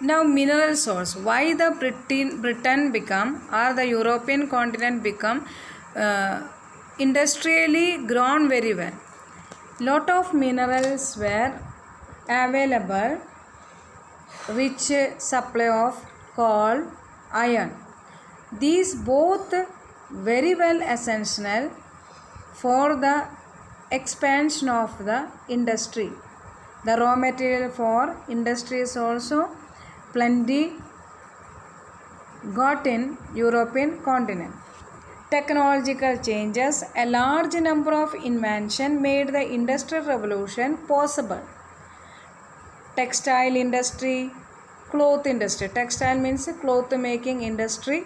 Now mineral source. Why the Britain become or the European continent become industrially grown very well. Lot of minerals were available, rich supply of coal, iron. These both very well essential for the expansion of the industry. The raw material for industry is also plenty got in European continent. Technological changes, a large number of inventions made the industrial revolution possible. Textile industry, cloth industry. Textile means cloth making industry.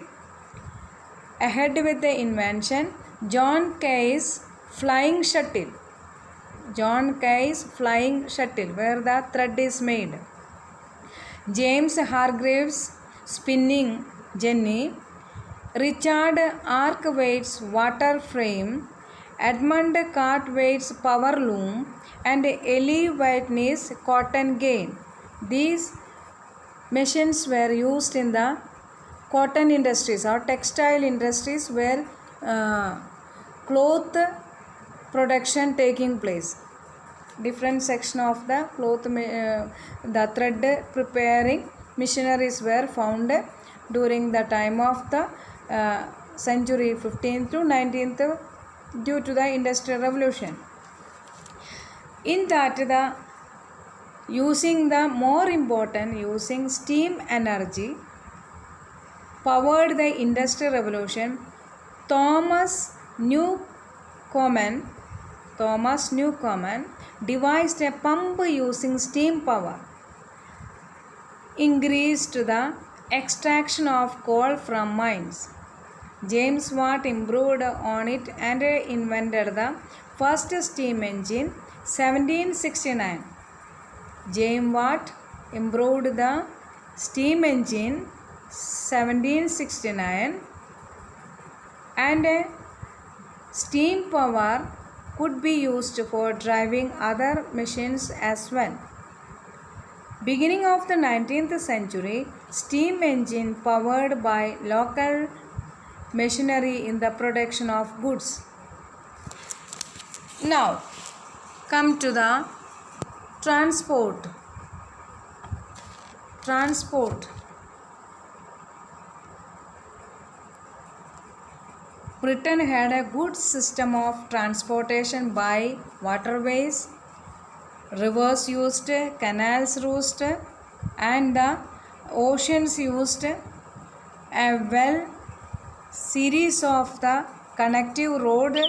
Ahead with the invention, John Kay's flying shuttle. John Kay's flying shuttle, where the thread is made. James Hargreaves spinning jenny, Richard Arkwright's water frame, Edmund Cartwright's power loom, and Eli Whitney's cotton gin. These machines were used in the cotton industries or textile industries where cloth production taking place. Different section of the cloth, the thread preparing machineries were found during the time of the century 15th to 19th due to the industrial revolution. In that the using the more important using steam energy powered the industrial revolution. Thomas Newcomen devised a pump using steam power, increased the extraction of coal from mines. James Watt improved on it and invented the first steam engine 1769. James Watt improved the steam engine 1769 and steam power could be used for driving other machines as well. Beginning of the 19th century, steam engine powered by local machinery in the production of goods. Now, come to the transport. Britain had a good system of transportation by waterways, rivers used, canals used, and the oceans used. A well series of the connective road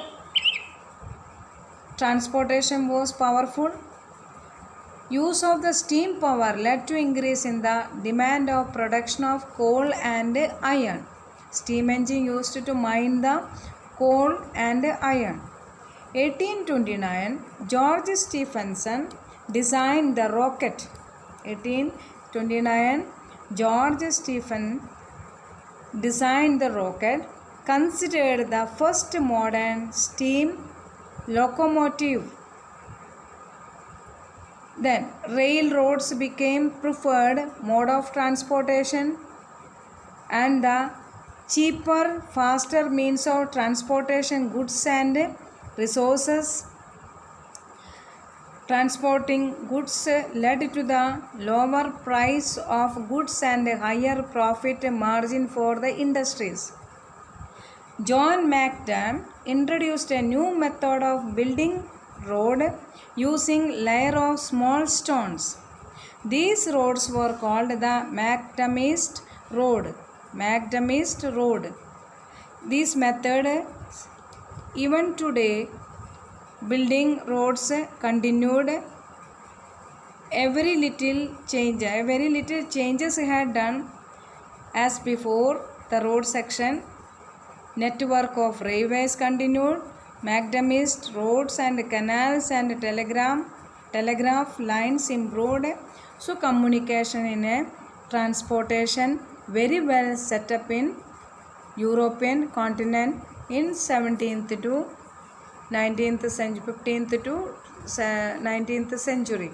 transportation was powerful. Use of the steam power led to increase in the demand of production of coal and iron. Steam engine used to mine the coal and iron. 1829, George Stephenson designed the rocket. 1829, George Stephenson designed the rocket, considered the first modern steam locomotive. Then railroads became preferred mode of transportation and the cheaper, faster means of transportation goods and resources. Transporting goods led to the lower price of goods and higher profit margin for the industries. John Macdam introduced a new method of building road using layer of small stones. These roads were called the Macdamist road. This method, even today, building roads continued. Very little changes had done as before. The road section network of railways continued. Macdamist roads and canals and telegraph lines improved. So communication in a transportation very well set up in European continent in 17th to 19th century, 15th to 19th century.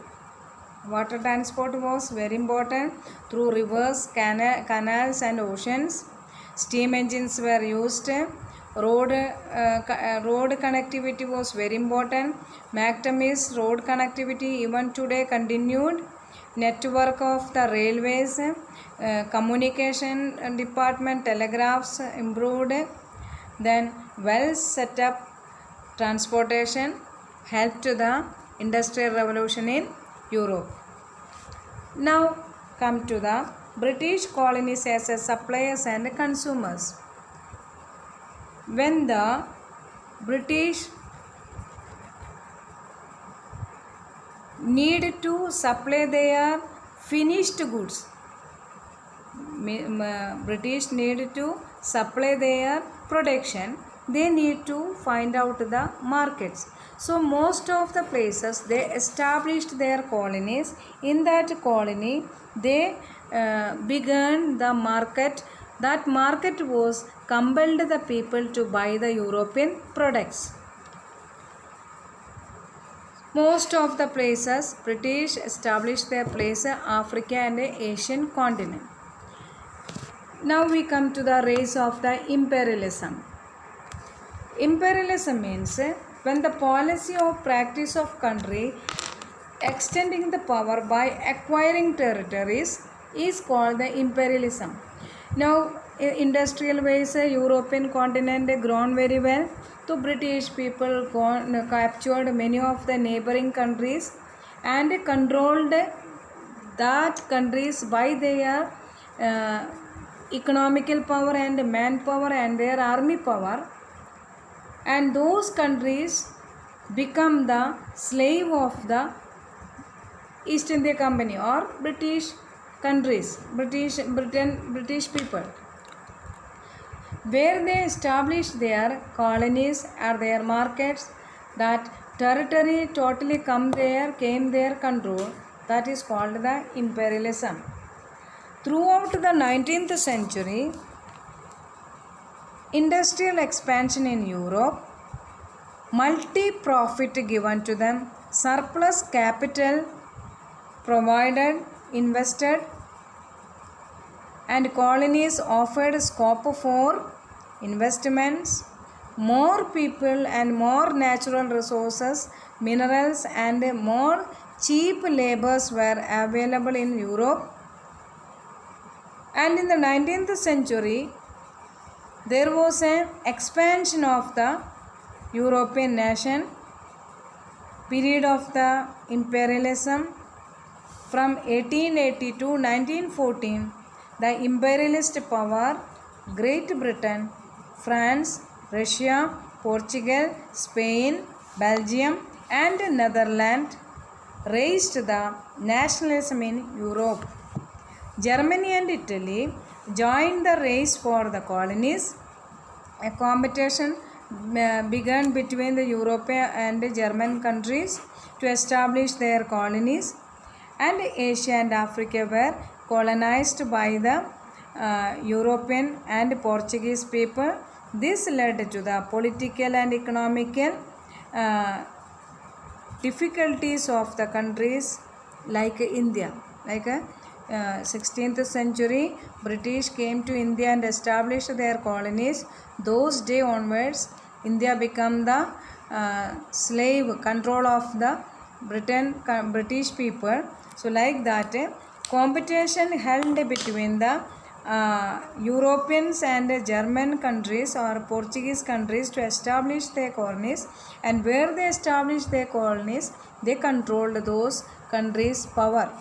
Water transport was very important through rivers, canals and oceans. Steam engines were used. Road connectivity was very important. McTominay's road connectivity even today continued. Network of the railways, communication department, telegraphs improved. Then well set up transportation helped the industrial revolution in Europe. Now come to the British colonies as a suppliers and consumers. When the British need to supply their finished goods, British need to supply their production, they need to find out the markets. So most of the places they established their colonies. In that colony they began the market. That market was compelled the people to buy the European products. Most of the places British established their place Africa and Asian continent. Now we come to the rise of the imperialism. Imperialism means when the policy or practice of country extending the power by acquiring territories is called the imperialism. Now industrial ways European continent grown very well. So British people captured many of the neighboring countries and controlled that countries by their economical power and manpower and their army power, and those countries become the slave of the East India Company or British countries, British people, where they establish their colonies or their markets. That territory totally came their control. That is called the imperialism. Throughout the 19th century, industrial expansion in Europe, multi-profit given to them, surplus capital provided, invested, and colonies offered scope for investments. More people and more natural resources, minerals and more cheap labors were available in Europe. And in the 19th century, there was an expansion of the European nation, period of the imperialism. From 1880 to 1914, the imperialist power, Great Britain, France, Russia, Portugal, Spain, Belgium and Netherlands raised the nationalism in Europe. Germany and Italy joined the race for the colonies. A competition began between the European and German countries to establish their colonies, and Asia and Africa were colonized by the European and Portuguese people. This led to the political and economical difficulties of the countries like India. 16th century, British came to India and established their colonies. Those day onwards, India became the slave control of the British people. So like that, competition held between the Europeans and German countries or Portuguese countries to establish their colonies, and where they established their colonies, they controlled those countries' power.